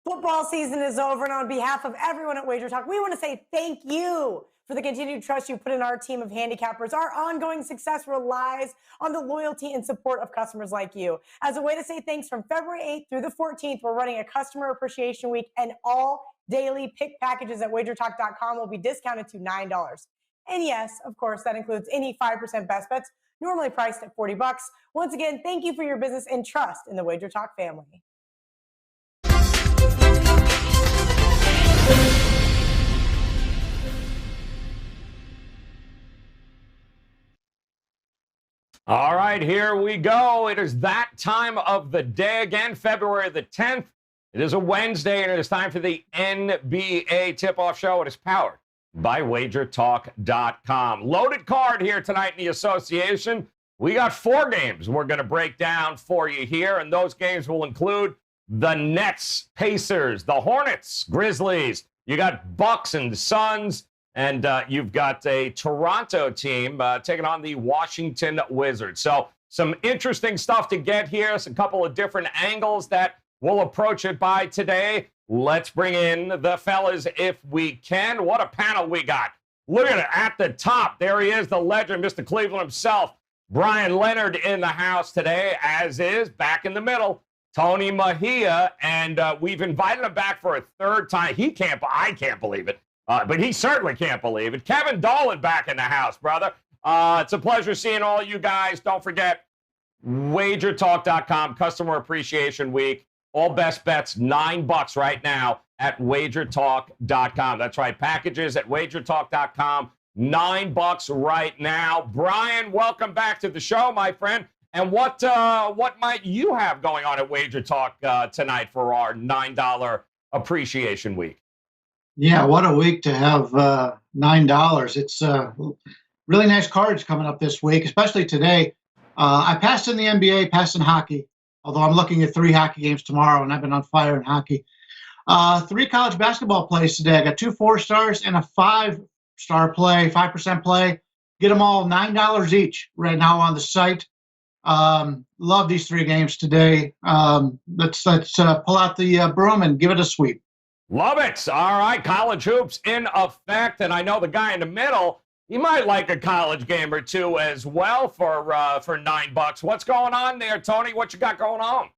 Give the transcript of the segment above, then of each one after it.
Football season is over, and on behalf of everyone at WagerTalk, we want to say thank you for the continued trust you put in our team of handicappers. Our ongoing success relies on the loyalty and support of customers like you. As a way to say thanks, from February 8th through the 14th, we're running a Customer Appreciation Week, and all daily pick packages at WagerTalk.com will be discounted to $9. And yes, of course, that includes any 5% best bets, normally priced at $40. Once again, thank you for your business and trust in the WagerTalk family. All right, here we go. It is that time of the day again, February the 10th. It is a Wednesday, and it is time for the NBA tip-off show. It is powered by WagerTalk.com. Loaded card here tonight in the association. We got 4 games we're going to break down for you here, and those games will include the Nets, Pacers, the Hornets, Grizzlies. You got Bucks and the Suns. And you've got a Toronto team taking on the Washington Wizards. So some interesting stuff to get here. A couple of different angles that we'll approach it by today. Let's bring in the fellas if we can. What a panel we got. Look at it at the top. There he is, the legend, Mr. Cleveland himself. Brian Leonard in the house today, as is, back in the middle, Tony Mejia. And we've invited him back for a third time. I can't believe it. But he certainly can't believe it. Kevin Dolan back in the house, brother. It's a pleasure seeing all you guys. Don't forget, WagerTalk.com, Customer Appreciation Week. All best bets, $9 right now at WagerTalk.com. That's right, packages at WagerTalk.com, $9 right now. Brian, welcome back to the show, my friend. And what might you have going on at WagerTalk tonight for our $9 Appreciation Week? Yeah, what a week to have $9. It's really nice cards coming up this week, especially today. I passed in the NBA, passed in hockey, although I'm looking at 3 hockey games tomorrow, and I've been on fire in hockey. 3 college basketball plays today. I got 2 4-stars and a 5-star play, 5% play. Get them all $9 each right now on the site. Love these 3 games today. Let's pull out the broom and give it a sweep. Love it. All right, college hoops in effect. And I know the guy in the middle, he might like a college game or two as well for $9. What's going on there, Tony? What you got going on?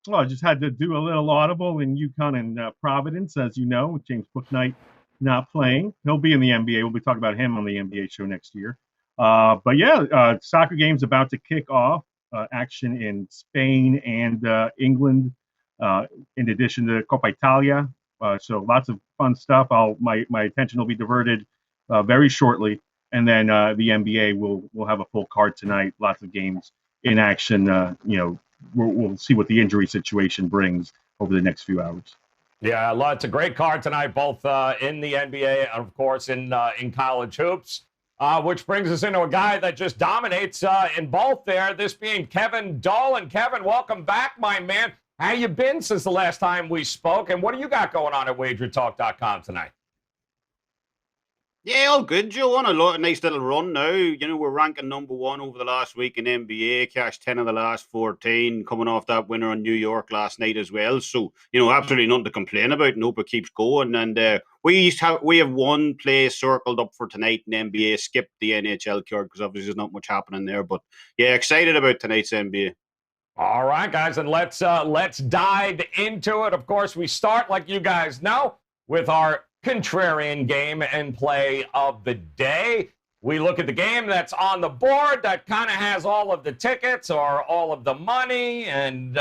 Well, I just had to do a little audible in UConn and Providence, as you know, with James Bouknight not playing. He'll be in the NBA. We'll be talking about him on the NBA show next year. But yeah, soccer game's about to kick off. Action in Spain and England. In addition to Coppa Italia, so lots of fun stuff. My attention will be diverted very shortly, and then the NBA will have a full card tonight. Lots of games in action. We'll see what the injury situation brings over the next few hours. Yeah, it's a great card tonight, both in the NBA and of course in college hoops. Which brings us into a guy that just dominates in both there. This being Kevin Dolan. Kevin, welcome back, my man. How you been since the last time we spoke, and what do you got going on at WagerTalk.com tonight? Yeah, all good, Joe. On a nice little run now. We're ranking number 1 over the last week in NBA. Cashed 10 of the last 14, coming off that winner on New York last night as well. So, absolutely nothing to complain about. And hope it keeps going. And we have 1 play circled up for tonight in NBA. Skipped the NHL card because obviously there's not much happening there. But yeah, excited about tonight's NBA. All right, guys, and let's dive into it. Of course, we start, like you guys know, with our contrarian game and play of the day. We look at the game that's on the board that kind of has all of the tickets or all of the money, and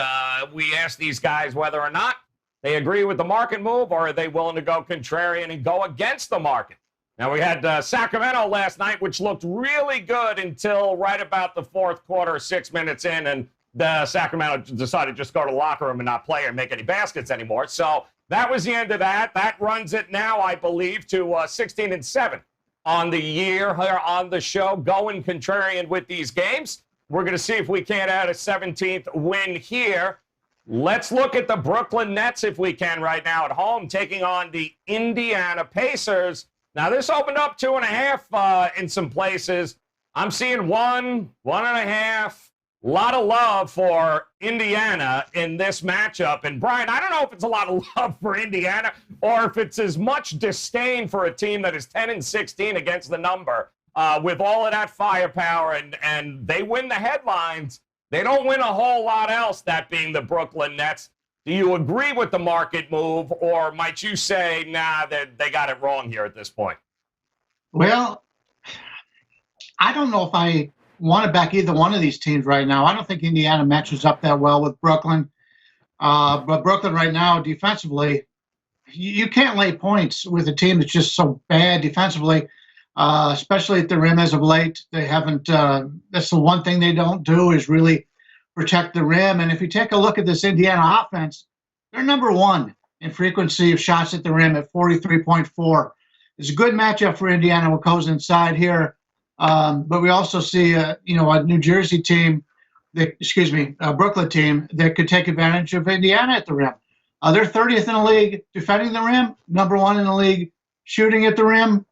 we ask these guys whether or not they agree with the market move, or are they willing to go contrarian and go against the market. Now, we had Sacramento last night, which looked really good until right about the 4th quarter, 6 minutes in, and the Sacramento decided to just go to the locker room and not play or make any baskets anymore. So that was the end of that. That runs it now, I believe, to 16-7 on the year here on the show, going contrarian with these games. We're going to see if we can't add a 17th win here. Let's look at the Brooklyn Nets, if we can, right now at home, taking on the Indiana Pacers. Now, this opened up 2.5 in some places. I'm seeing 1, 1.5. A lot of love for Indiana in this matchup. And Brian, I don't know if it's a lot of love for Indiana or if it's as much disdain for a team that is 10-16 against the number with all of that firepower. And they win the headlines. They don't win a whole lot else, that being the Brooklyn Nets. Do you agree with the market move, or might you say, nah, they got it wrong here at this point? Well, I don't know if I want to back either one of these teams right now. I don't think Indiana matches up that well with Brooklyn. But Brooklyn right now, defensively, you can't lay points with a team that's just so bad defensively, especially at the rim as of late. They haven't, that's the one thing they don't do is really protect the rim. And if you take a look at this Indiana offense, they're number one in frequency of shots at the rim at 43.4. It's a good matchup for Indiana what goes inside here. But we also see, a New Jersey team, a Brooklyn team that could take advantage of Indiana at the rim. They're 30th in the league defending the rim, number one in the league shooting at the rim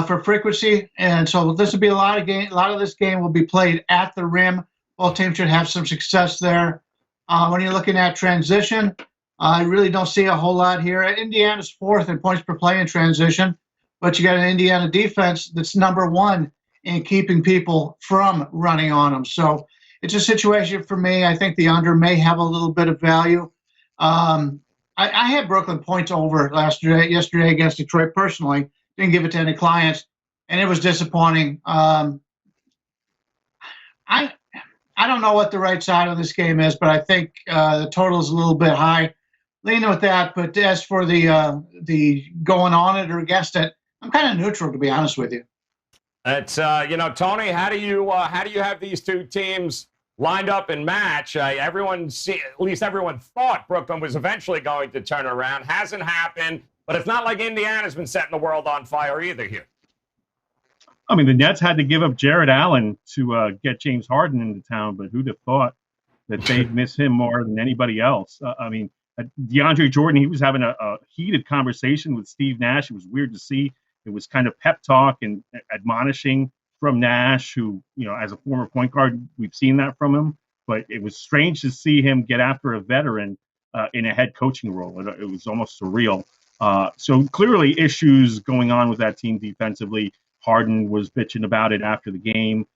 for frequency. And so this will be a lot of this game will be played at the rim. Both teams should have some success there. When you're looking at transition, I really don't see a whole lot here. Indiana's fourth in points per play in transition, but you got an Indiana defense that's number one in keeping people from running on them. So it's a situation for me. I think the under may have a little bit of value. I had Brooklyn points over yesterday against Detroit personally. Didn't give it to any clients, and it was disappointing. I don't know what the right side of this game is, but I think the total is a little bit high. Leaning with that, but as for the going on it or against it, I'm kind of neutral, to be honest with you. It's Tony, how do you have these two teams lined up in match? At least everyone thought Brooklyn was eventually going to turn around. Hasn't happened, but it's not like Indiana's been setting the world on fire either here. I mean, the Nets had to give up Jared Allen to get James Harden into town, but who'd have thought that they'd miss him more than anybody else? DeAndre Jordan, he was having a heated conversation with Steve Nash. It was weird to see. It was kind of pep talk and admonishing from Nash, who, as a former point guard, we've seen that from him. But it was strange to see him get after a veteran in a head coaching role. It was almost surreal. So clearly issues going on with that team defensively. Harden was bitching about it after the game.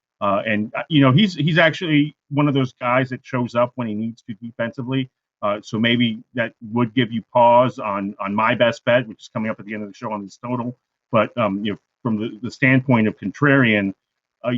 He's actually one of those guys that shows up when he needs to defensively. So maybe that would give you pause on my best bet, which is coming up at the end of the show on this total. But from the standpoint of Contrarian,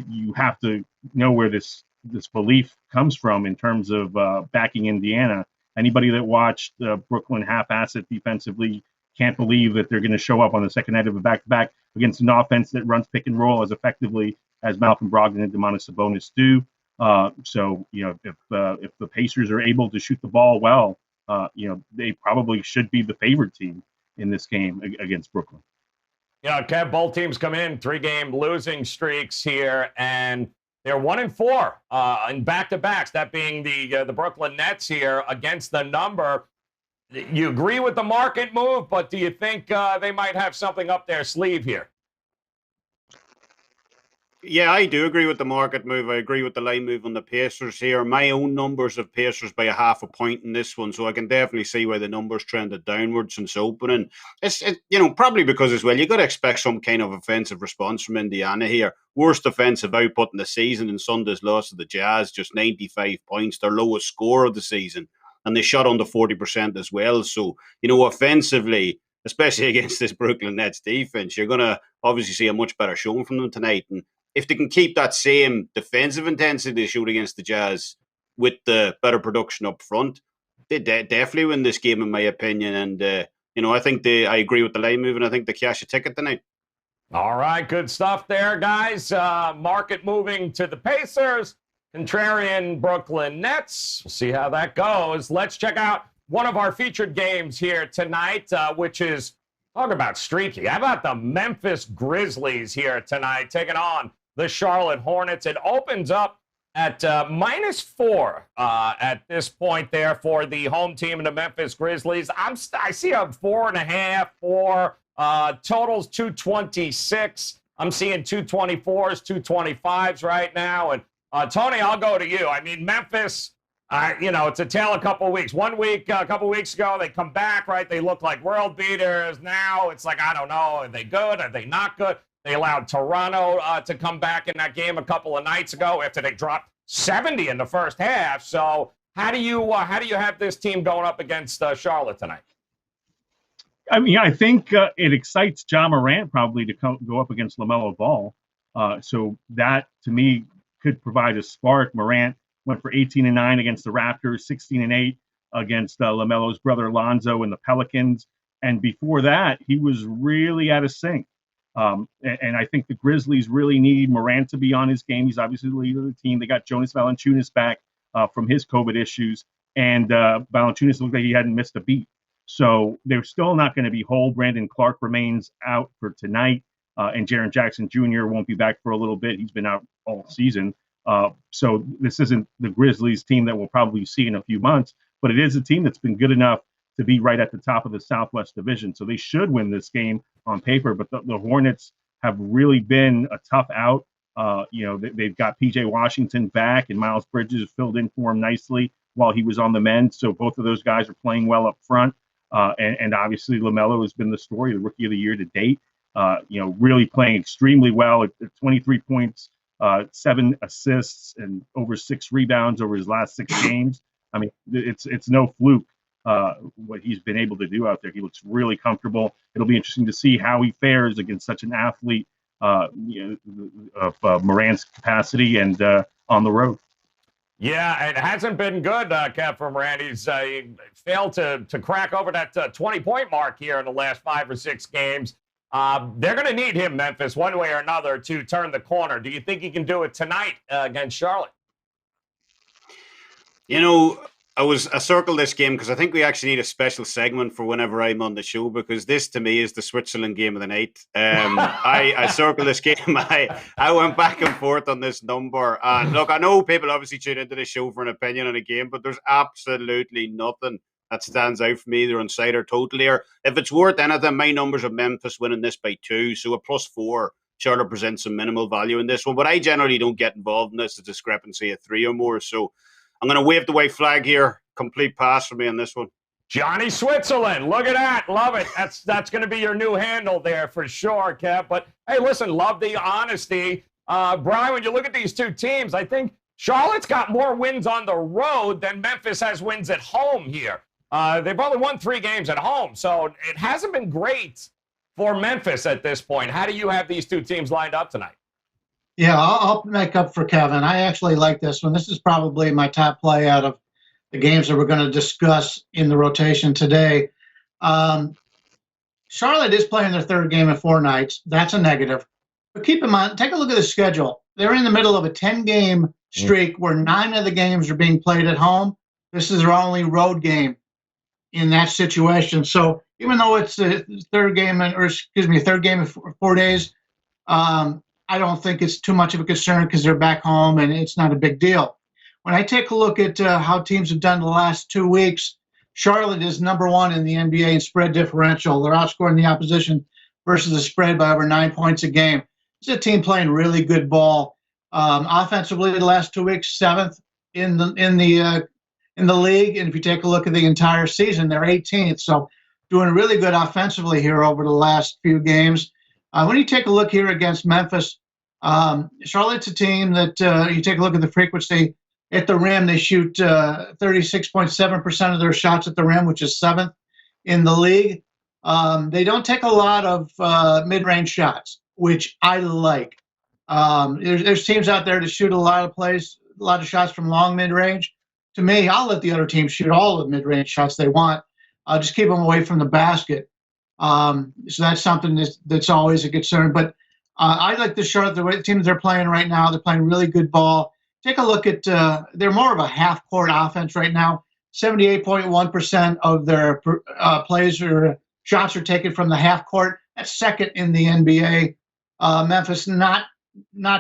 you have to know where this belief comes from in terms of backing Indiana. Anybody that watched Brooklyn half-ass it defensively can't believe that they're going to show up on the second night of a back-to-back against an offense that runs pick and roll as effectively as Malcolm Brogdon and Domantas Sabonis do. If the Pacers are able to shoot the ball well, they probably should be the favored team in this game against Brooklyn. Kev, both teams come in 3-game losing streaks here, and they're 1-4 in back-to-backs, that being the Brooklyn Nets here against the number. You agree with the market move, but do you think they might have something up their sleeve here? Yeah, I do agree with the market move. I agree with the line move on the Pacers here. My own numbers of Pacers by 0.5 point in this one, so I can definitely see why the numbers trended downwards since opening. It's probably because as well, you got to expect some kind of offensive response from Indiana here. Worst offensive output in the season in Sunday's loss to the Jazz, just 95 points, their lowest score of the season, and they shot under 40% as well. So, offensively, especially against this Brooklyn Nets defense, you're going to obviously see a much better showing from them tonight. And if they can keep that same defensive intensity they showed against the Jazz with the better production up front, they definitely win this game, in my opinion. And, I think I agree with the line move, and I think they cash a ticket tonight. All right, good stuff there, guys. Market moving to the Pacers, Contrarian Brooklyn Nets. We'll see how that goes. Let's check out one of our featured games here tonight, which is, talk about streaky. How about the Memphis Grizzlies here tonight, taking on the Charlotte Hornets? It opens up at -4 at this point there for the home team in the Memphis Grizzlies. I see a 4.5, 4. Totals 226. I'm seeing 224s, 225s right now. And Tony, I'll go to you. I mean, Memphis, it's a tale a couple of weeks. 1 week, a couple of weeks ago, they come back, right? They look like world beaters. Now it's like, I don't know, are they good? Are they not good? They allowed Toronto to come back in that game a couple of nights ago after they dropped 70 in the first half. So how do you have this team going up against Charlotte tonight? I mean, I think it excites John Morant probably to go up against LaMelo Ball. So that, to me, could provide a spark. Morant went for 18-9 against the Raptors, 16-8 against LaMelo's brother Lonzo and the Pelicans. And before that, he was really out of sync. And I think the Grizzlies really need Morant to be on his game. He's obviously the leader of the team. They got Jonas Valanciunas back from his COVID issues. And Valanciunas looked like he hadn't missed a beat. So they're still not going to be whole. Brandon Clark remains out for tonight. And Jaren Jackson Jr. won't be back for a little bit. He's been out all season. So this isn't the Grizzlies team that we'll probably see in a few months, but it is a team that's been good enough to be right at the top of the Southwest Division. So they should win this game on paper, but the Hornets have really been a tough out. They've got P.J. Washington back, and Miles Bridges filled in for him nicely while he was on the mend. So both of those guys are playing well up front. And obviously LaMelo has been the story, the rookie of the year to date. Really playing extremely well at 23 points, 7 assists, and over 6 rebounds over his last 6 games. I mean, it's no fluke what he's been able to do out there. He looks really comfortable. It'll be interesting to see how he fares against such an athlete of Morant's capacity and on the road. Yeah, it hasn't been good, Kev, for Morant. He's failed to crack over that 20-point mark here in the last 5 or 6 games. They're going to need him, Memphis, one way or another, to turn the corner. Do you think he can do it tonight against Charlotte? I circled this game because I think we actually need a special segment for whenever I'm on the show, because this, to me, is the Switzerland game of the night. I circled this game. I went back and forth on this number. And look, I know people obviously tune into the show for an opinion on a game, but there's absolutely nothing that stands out for me either on side or total here. If it's worth anything, my numbers of Memphis winning this by 2, so a +4. Charlotte presents some minimal value in this one, but I generally don't get involved in this. A discrepancy of 3 or more, so I'm going to wave the white flag here. Complete pass for me on this one. Johnny Switzerland, look at that. Love it. That's going to be your new handle there for sure, Kev. But, hey, listen, love the honesty. Brian, when you look at these two teams, I think Charlotte's got more wins on the road than Memphis has wins at home here. They've only won 3 games at home, so it hasn't been great for Memphis at this point. How do you have these two teams lined up tonight? Yeah, I'll make up for Kevin. I actually like this one. This is probably my top play out of the games that we're going to discuss in the rotation today. Charlotte is playing their 3rd game in 4 nights. That's a negative. But keep in mind, take a look at the schedule. They're in the middle of a 10-game streak where 9 of the games are being played at home. This is their only road game in that situation. So even though it's the 3rd game in 4 days, I don't think it's too much of a concern because they're back home and it's not a big deal. When I take a look at how teams have done the last 2 weeks, Charlotte is number 1 in the NBA in spread differential. They're outscoring the opposition versus the spread by over 9 points a game. It's a team playing really good ball. Offensively, the last 2 weeks, 7th in the league. And if you take a look at the entire season, they're 18th. So doing really good offensively here over the last few games. When you take a look here against Memphis, Charlotte's a team that you take a look at the frequency at the rim. They shoot 36.7% of their shots at the rim, which is 7th in the league. They don't take a lot of mid-range shots, which I like. There's teams out there that shoot a lot of shots from long mid-range. To me, I'll let the other team shoot all the mid-range shots they want. I'll just keep them away from the basket. So that's something that's always a concern. But I like the Charlotte, the teams they're playing right now. They're playing really good ball. Take a look at they're more of a half-court offense right now. 78.1% of their plays or shots are taken from the half court. That's 2nd in the NBA. Memphis not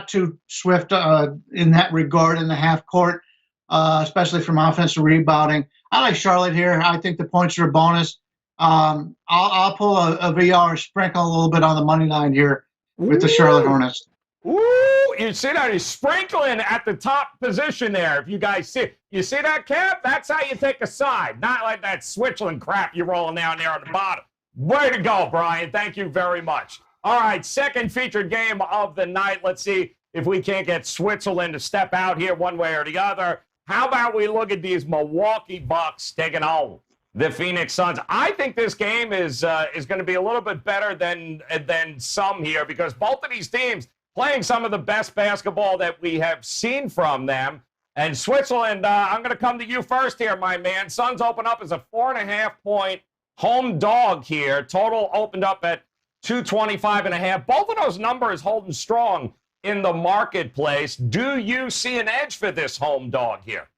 too swift in that regard in the half court, especially from offensive rebounding. I like Charlotte here. I think the points are a bonus. I'll pull a VR, sprinkle a little bit on the money line here with the Charlotte Hornets. Ooh, you see that? He's sprinkling at the top position there. If you guys see, you see that, Cap? That's how you take a side, not like that Switzerland crap you're rolling down there on the bottom. Way to go, Brian. Thank you very much. All right, second featured game of the night. Let's see if we can't get Switzerland to step out here one way or the other. How about we look at these Milwaukee Bucks taking on the Phoenix Suns? I think this game is going to be a little bit better than some here, because both of these teams playing some of the best basketball that we have seen from them. And Switzerland, I'm going to come to you first here, my man. Suns open up as a 4.5-point home dog here. Total opened up at 225.5. Both of those numbers holding strong in the marketplace. Do you see an edge for this home dog here?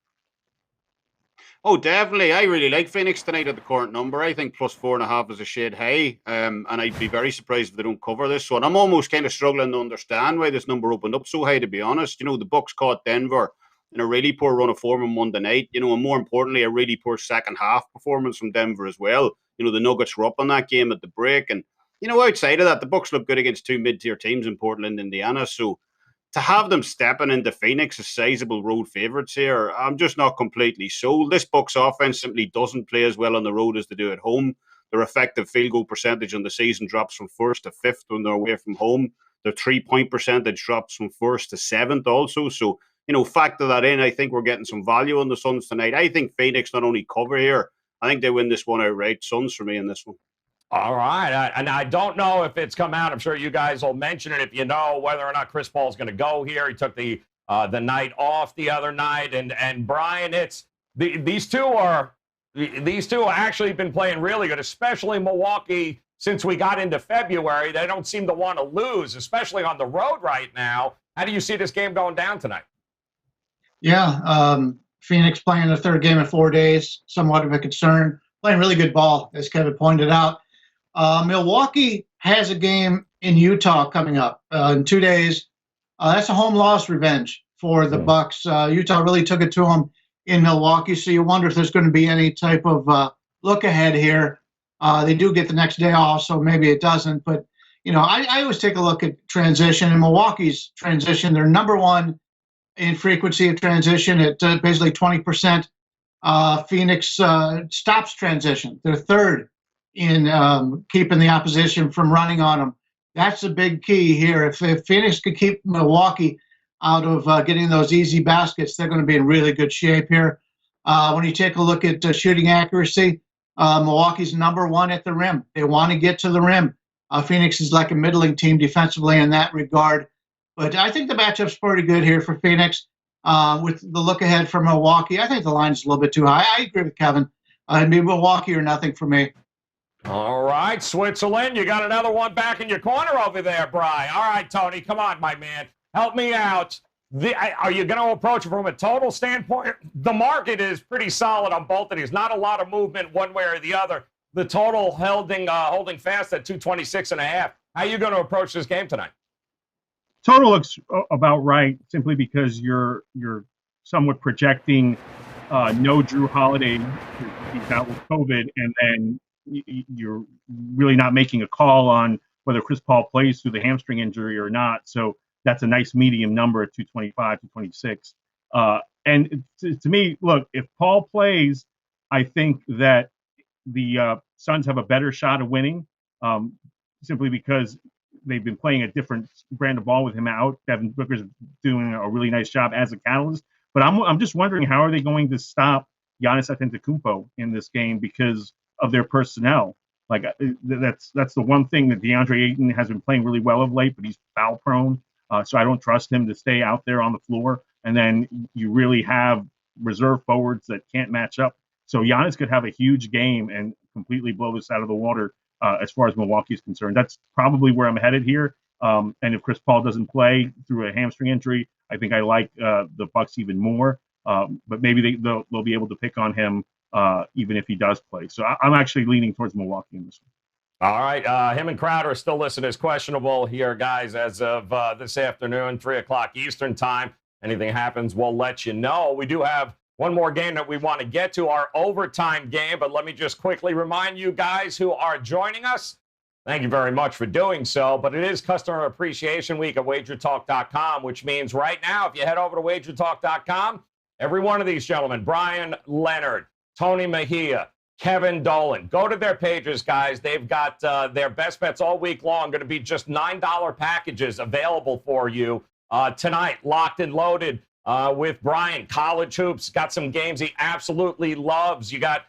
Oh, definitely. I really like Phoenix tonight at the current number. I think plus 4.5 is a shade high. And I'd be very surprised if they don't cover this one. I'm almost kind of struggling to understand why this number opened up so high, to be honest. You know, the Bucks caught Denver in a really poor run of form on Monday night. You know, and more importantly, a really poor second half performance from Denver as well. You know, the Nuggets were up on that game at the break. And, you know, outside of that, the Bucks look good against two mid-tier teams in Portland, Indiana. So to have them stepping into Phoenix as sizable road favourites here, I'm just not completely sold. This Bucks offense simply doesn't play as well on the road as they do at home. Their effective field goal percentage on the season drops from 1st to 5th when they're away from home. Their 3-point percentage drops from 1st to 7th also. So, you know, factor that in. I think we're getting some value on the Suns tonight. I think Phoenix not only cover here, I think they win this one outright. Suns for me in this one. All right. And I don't know if it's come out. I'm sure you guys will mention it if you know whether or not Chris Paul's going to go here. He took the night off the other night. And Brian, these two have actually been playing really good, especially Milwaukee. Since we got into February, they don't seem to want to lose, especially on the road right now. How do you see this game going down tonight? Yeah, Phoenix playing the third game in 4 days, somewhat of a concern. Playing really good ball, as Kevin pointed out. Milwaukee has a game in Utah coming up in 2 days. That's a home loss revenge for the Bucks. Utah really took it to them in Milwaukee, so you wonder if there's going to be any type of look ahead here. They do get the next day off, so maybe it doesn't. But, you know, I always take a look at transition. And Milwaukee's transition, they're number one in frequency of transition at basically 20%. Phoenix stops transition. They're third in keeping the opposition from running on them. That's a big key here. If Phoenix could keep Milwaukee out of getting those easy baskets, they're going to be in really good shape here. When you take a look at shooting accuracy, Milwaukee's number one at the rim. They want to get to the rim. Phoenix is like a middling team defensively in that regard. But I think the matchup's pretty good here for Phoenix. With the look ahead for Milwaukee, I think the line's a little bit too high. I agree with Kevin. It'd be Milwaukee or nothing for me. All right, Switzerland, you got another one back in your corner over there, Bri. All right, Tony, come on, my man. Help me out. Are you going to approach it from a total standpoint? The market is pretty solid on both of these. Not a lot of movement one way or the other. The total holding fast at 226.5. How are you going to approach this game tonight? Total looks about right, simply because you're somewhat projecting no Drew Holiday. He's out with COVID, and then you're really not making a call on whether Chris Paul plays through the hamstring injury or not. So that's a nice medium number at 225, 226. And to me, look, if Paul plays, I think that the Suns have a better shot of winning, simply because they've been playing a different brand of ball with him out. Devin Booker's doing a really nice job as a catalyst. But I'm just wondering, how are they going to stop Giannis Antetokounmpo in this game because of their personnel? Like, that's the one thing that DeAndre Ayton has been playing really well of late, but he's foul prone. So I don't trust him to stay out there on the floor. And then you really have reserve forwards that can't match up. So Giannis could have a huge game and completely blow this out of the water as far as Milwaukee is concerned. That's probably where I'm headed here. And if Chris Paul doesn't play through a hamstring injury, I think I like the Bucks even more. But maybe they'll be able to pick on him even if he does play. So I'm actually leaning towards Milwaukee in this one. All right. Him and Crowder are still listed as questionable here, guys, as of this afternoon, 3 o'clock Eastern time. Anything happens, we'll let you know. We do have one more game that we want to get to, our overtime game. But let me just quickly remind you guys who are joining us. Thank you very much for doing so. But it is Customer Appreciation Week at WagerTalk.com, which means right now, if you head over to WagerTalk.com, every one of these gentlemen, Brian Leonard, Tony Mejia, Kevin Dolan, go to their pages, guys. They've got their best bets all week long, going to be just $9 packages available for you tonight, locked and loaded with Brian. College hoops, got some games he absolutely loves. You got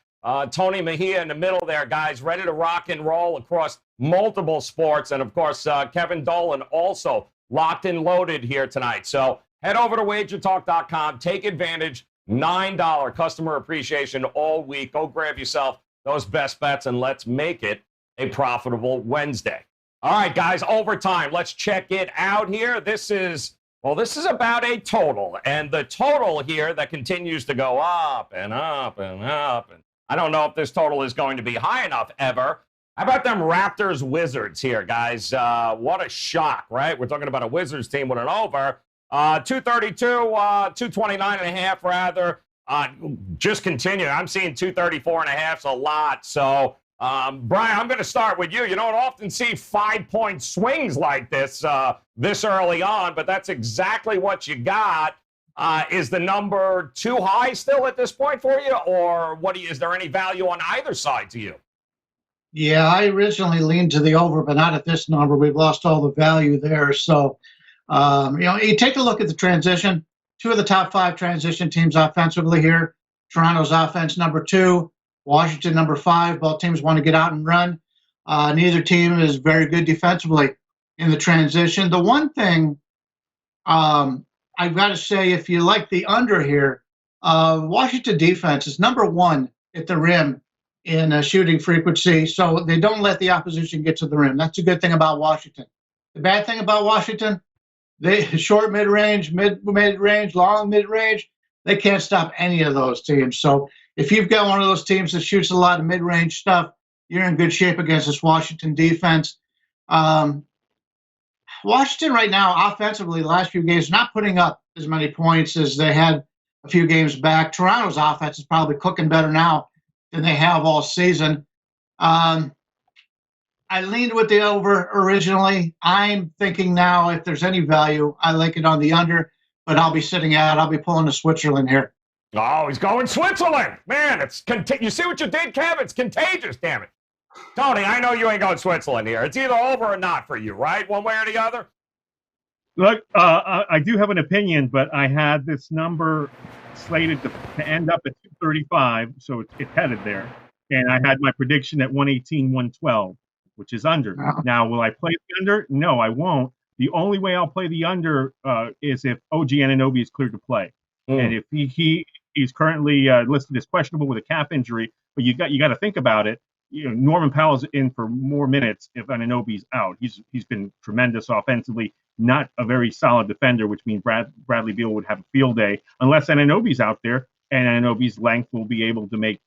Tony Mejia in the middle there, guys, ready to rock and roll across multiple sports. And, of course, Kevin Dolan also locked and loaded here tonight. So head over to WagerTalk.com. Take advantage. $9 customer appreciation all week. Go grab yourself those best bets, and let's make it a profitable Wednesday. All right, guys, overtime. Let's check it out here. This is about a total. And the total here that continues to go up and up and up. And I don't know if this total is going to be high enough ever. How about them Raptors Wizards here, guys? What a shock, right? We're talking about a Wizards team with an over. 232, 229 and a half, rather. Just continue. I'm seeing 234 and a half a lot. So, Brian, I'm going to start with you. You don't often see 5-point swings like this this early on, but that's exactly what you got. Is the number too high still at this point for you, or is there any value on either side to you? Yeah, I originally leaned to the over, but not at this number. We've lost all the value there. So, you take a look at the transition. Two of the top 5 transition teams offensively here. Toronto's offense number 2, Washington number 5. Both teams want to get out and run. Neither team is very good defensively in the transition. The one thing I've got to say, if you like the under here, Washington defense is number 1 at the rim in shooting frequency, so they don't let the opposition get to the rim. That's a good thing about Washington. The bad thing about Washington, they short mid-range, mid-range, long mid-range, they can't stop any of those teams. So if you've got one of those teams that shoots a lot of mid-range stuff, you're in good shape against this Washington defense. Washington right now, offensively, the last few games, not putting up as many points as they had a few games back. Toronto's offense is probably cooking better now than they have all season. I leaned with the over originally. I'm thinking now if there's any value, I like it on the under, but I'll be sitting out. I'll be pulling to Switzerland here. Oh, he's going Switzerland. Man, you see what you did, Kev? It's contagious, damn it. Tony, I know you ain't going Switzerland here. It's either over or not for you, right? One way or the other? Look, I do have an opinion, but I had this number slated to end up at 235, so it's headed there. And I had my prediction at 118, 112, which is under. Wow. Now, will I play the under? No, I won't. The only way I'll play the under is if OG Anunoby is cleared to play. And if he's currently listed as questionable with a calf injury, but you got to think about it. Norman Powell's in for more minutes if Anunoby's out. He's been tremendous offensively, not a very solid defender, which means Bradley Beal would have a field day unless Anunoby's out there, and Anunoby's length will be able to make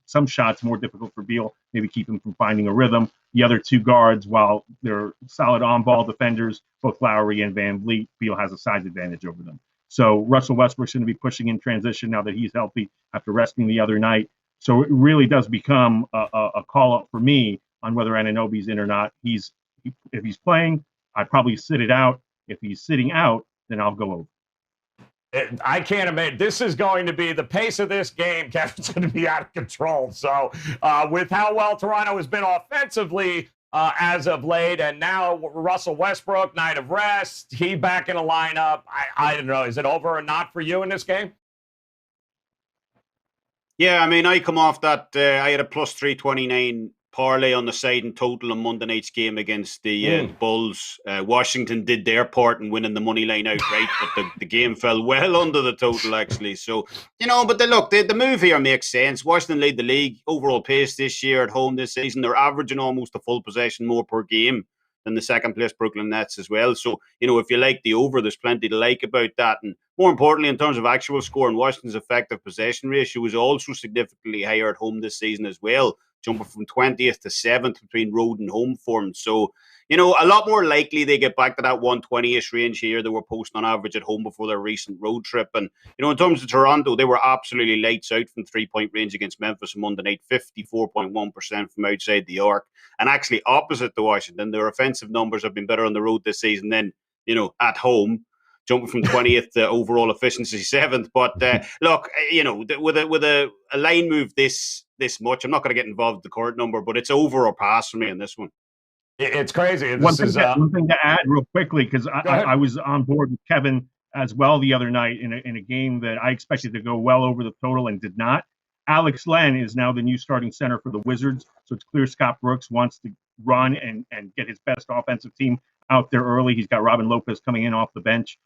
some shots more difficult for Beal, maybe keep him from finding a rhythm. The other two guards, while they're solid on-ball defenders, both Lowry and Van Vliet, Beal has a size advantage over them. So Russell Westbrook's going to be pushing in transition now that he's healthy after resting the other night. So it really does become a call-up for me on whether Anunoby's in or not. If he's playing, I'd probably sit it out. If he's sitting out, then I'll go over. I can't imagine. This is going to be the pace of this game, Kevin's going to be out of control. So with how well Toronto has been offensively as of late, and now Russell Westbrook, night of rest, he back in the lineup. I don't know. Is it over or not for you in this game? Yeah, I mean, I come off that. I had a plus 329 parlay on the side in total on Monday night's game against the Bulls. Washington did their part in winning the money line outright, but the game fell well under the total, actually. So, but the move here makes sense. Washington lead the league overall pace this year at home this season. They're averaging almost a full possession more per game than the second place Brooklyn Nets as well. So, if you like the over, there's plenty to like about that. And more importantly, in terms of actual score, and Washington's effective possession ratio is also significantly higher at home this season as well, jumping from 20th to 7th between road and home form. So, a lot more likely they get back to that 120-ish range here they were posting on average at home before their recent road trip. And, in terms of Toronto, they were absolutely lights out from three-point range against Memphis on Monday night, 54.1% from outside the arc. And actually opposite to Washington, their offensive numbers have been better on the road this season than, at home, jumping from 20th to overall efficiency 7th. But look, with a line move this much, I'm not going to get involved with the current number, but it's over or pass for me on this one. It's crazy. One thing to add real quickly, because I was on board with Kevin as well the other night in a game that I expected to go well over the total and did not. Alex Len is now the new starting center for the Wizards, so it's clear Scott Brooks wants to run and get his best offensive team out there early. He's got Robin Lopez coming in off the bench.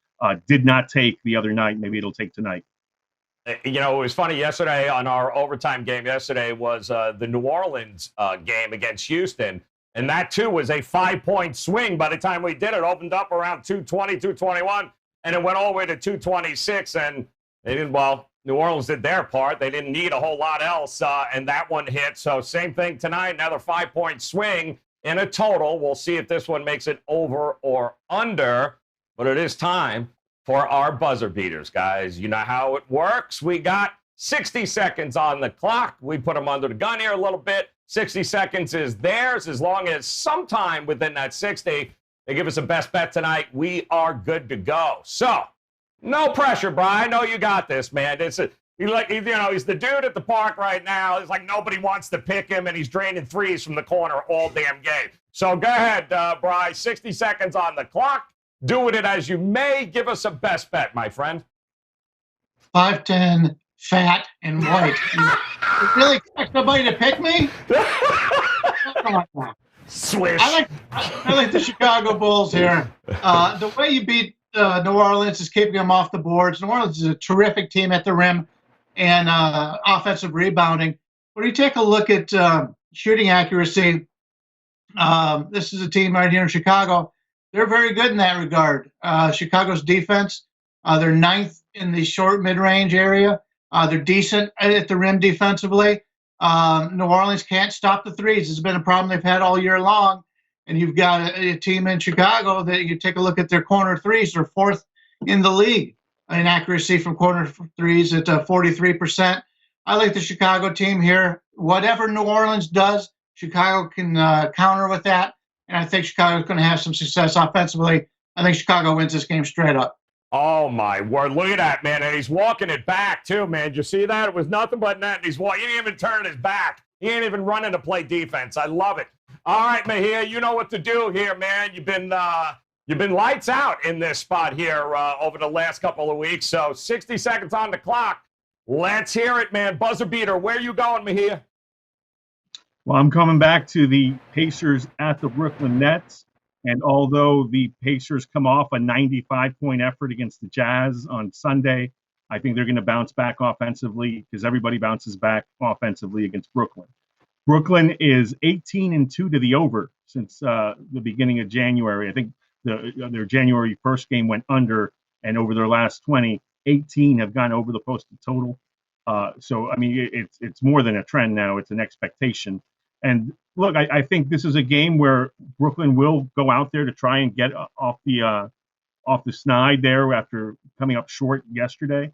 Did not take the other night. Maybe it'll take tonight. It was funny yesterday on our overtime game yesterday was the New Orleans game against Houston. And that, too, was a 5-point swing. By the time we did it, opened up around 220, 221, and it went all the way to 226. And they didn't, New Orleans did their part. They didn't need a whole lot else, and that one hit. So same thing tonight, another 5-point swing in a total. We'll see if this one makes it over or under. But it is time for our buzzer beaters, guys. You know how it works. We got 60 seconds on the clock. We put them under the gun here a little bit. 60 seconds is theirs. As long as sometime within that 60, they give us a best bet tonight, we are good to go. So, no pressure, Brian. I know you got this, man. He's the dude at the park right now. It's like nobody wants to pick him, and he's draining threes from the corner all damn game. So go ahead, Brian. 60 seconds on the clock. Do with it as you may. Give us a best bet, my friend. 5'10", fat, and white. You really expect nobody to pick me? Swish. I like the Chicago Bulls here. The way you beat New Orleans is keeping them off the boards. New Orleans is a terrific team at the rim and offensive rebounding. When you take a look at shooting accuracy, this is a team right here in Chicago. They're very good in that regard. Chicago's defense, they're 9th in the short mid-range area. They're decent at the rim defensively. New Orleans can't stop the threes. It's been a problem they've had all year long. And you've got a team in Chicago that you take a look at their corner threes. They're 4th in the league in accuracy from corner threes at 43%. I like the Chicago team here. Whatever New Orleans does, Chicago can counter with that. And I think Chicago's going to have some success offensively. I think Chicago wins this game straight up. Oh, my word. Look at that, man. And he's walking it back, too, man. Did you see that? It was nothing but net. And he didn't even turn his back. He ain't even running to play defense. I love it. All right, Mejia, you know what to do here, man. You've been lights out in this spot here over the last couple of weeks. So 60 seconds on the clock. Let's hear it, man. Buzzer beater. Where are you going, Mejia? Well, I'm coming back to the Pacers at the Brooklyn Nets. And although the Pacers come off a 95-point effort against the Jazz on Sunday, I think they're going to bounce back offensively because everybody bounces back offensively against Brooklyn. Brooklyn is 18-2 to the over since the beginning of January. I think their January 1st game went under, and over their last 20, 18 have gone over the posted total. So, I mean, it's more than a trend now. It's an expectation. And look, I think this is a game where Brooklyn will go out there to try and get off the snide there after coming up short yesterday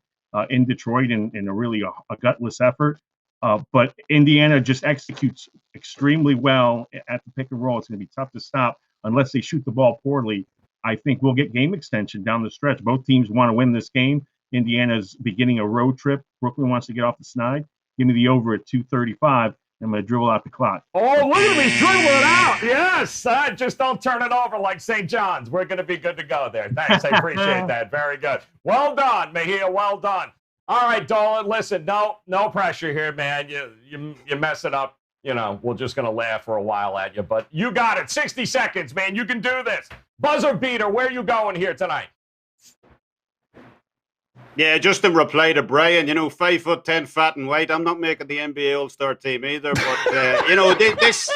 in Detroit in a really a gutless effort. But Indiana just executes extremely well at the pick and roll. It's going to be tough to stop unless they shoot the ball poorly. I think we'll get game extension down the stretch. Both teams want to win this game. Indiana's beginning a road trip. Brooklyn wants to get off the snide. Give me the over at 235. I'm going to dribble out the clock. Oh, look at me dribbling it out. Yes. Just don't turn it over like St. John's. We're going to be good to go there. Thanks. I appreciate that. Very good. Well done, Mejia. Well done. All right, Dolan, listen, no pressure here, man. You mess it up. We're just going to laugh for a while at you. But you got it. 60 seconds, man. You can do this. Buzzer beater, where are you going here tonight? Yeah, just in reply to Brian, 5'10", fat and white. I'm not making the NBA All-Star team either, but this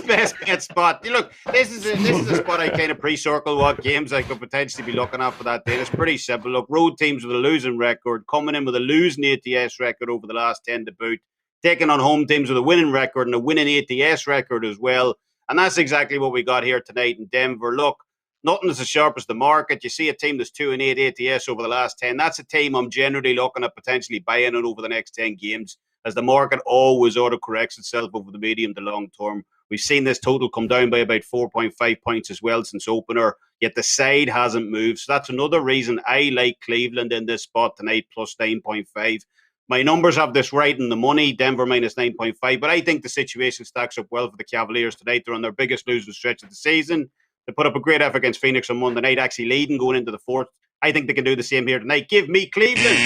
best bet spot. Look, this is a spot I kind of pre-circle what games I could potentially be looking at for that day. It's pretty simple. Look, road teams with a losing record coming in with a losing ATS record over the last 10 to boot, taking on home teams with a winning record and a winning ATS record as well. And that's exactly what we got here tonight in Denver. Look, nothing is as sharp as the market. You see a team that's 2-8 ATS over the last 10. That's a team I'm generally looking at potentially buying it over the next 10 games, as the market always auto-corrects itself over the medium to long term. We've seen this total come down by about 4.5 points as well since opener, yet the side hasn't moved. So that's another reason I like Cleveland in this spot tonight, plus 9.5. My numbers have this right in the money, Denver minus 9.5, but I think the situation stacks up well for the Cavaliers tonight. They're on their biggest losing stretch of the season. They put up a great effort against Phoenix on Monday night, actually leading going into the fourth. I think they can do the same here tonight. Give me Cleveland.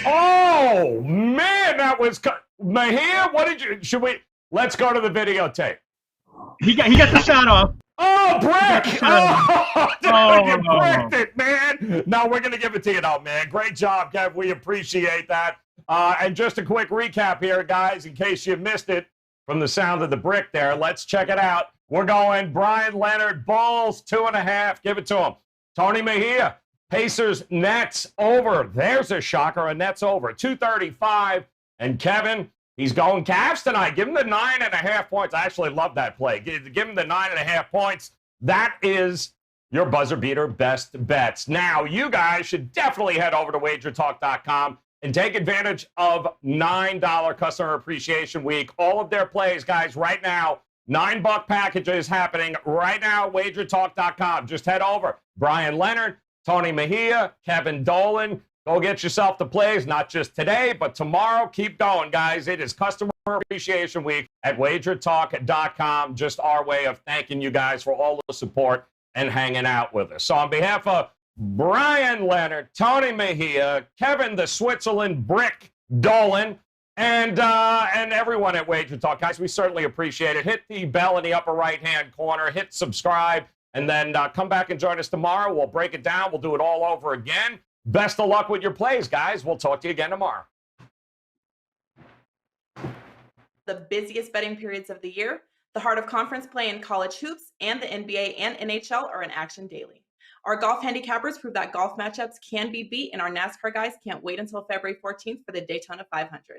Oh, man, that was... Mahia, what did you... Let's go to the videotape. He got the shot off. Oh, Brick! Oh, you no. bricked it, man. No, we're going to give it to you, though, man. Great job, Kev. We appreciate that. And just a quick recap here, guys, in case you missed it from the sound of the brick there. Let's check it out. We're going Brian Leonard, Bulls, 2.5. Give it to him. Tony Mejia, Pacers, Nets, over. There's a shocker, a Nets over. 235. And Kevin, he's going Cavs tonight. Give him the 9.5 points. I actually love that play. Give him the 9.5 points. That is your buzzer beater best bets. Now, you guys should definitely head over to WagerTalk.com and take advantage of $9 Customer Appreciation Week. All of their plays, guys, right now. $9 packages happening right now at WagerTalk.com. Just head over. Brian Leonard, Tony Mejia, Kevin Dolan. Go get yourself the plays, not just today, but tomorrow. Keep going, guys. It is Customer Appreciation Week at WagerTalk.com. Just our way of thanking you guys for all the support and hanging out with us. So on behalf of Brian Leonard, Tony Mejia, Kevin the Switzerland Brick Dolan, and everyone at Wager Talk, guys, we certainly appreciate it. Hit the bell in the upper right-hand corner. Hit subscribe, and then come back and join us tomorrow. We'll break it down. We'll do it all over again. Best of luck with your plays, guys. We'll talk to you again tomorrow. The busiest betting periods of the year, the heart of conference play in college hoops, and the NBA and NHL are in action daily. Our golf handicappers prove that golf matchups can be beat, and our NASCAR guys can't wait until February 14th for the Daytona 500.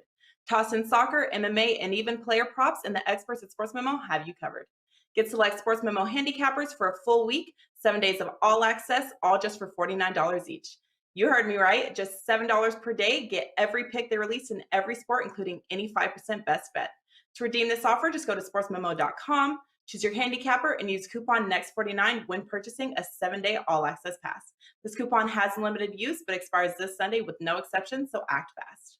Toss in soccer, MMA, and even player props, and the experts at SportsMemo have you covered. Get select SportsMemo handicappers for a full week, 7 days of all access, all just for $49 each. You heard me right, just $7 per day. Get every pick they release in every sport, including any 5% best bet. To redeem this offer, just go to sportsmemo.com, choose your handicapper, and use coupon NEXT49 when purchasing a 7-day all-access pass. This coupon has limited use, but expires this Sunday with no exceptions, so act fast.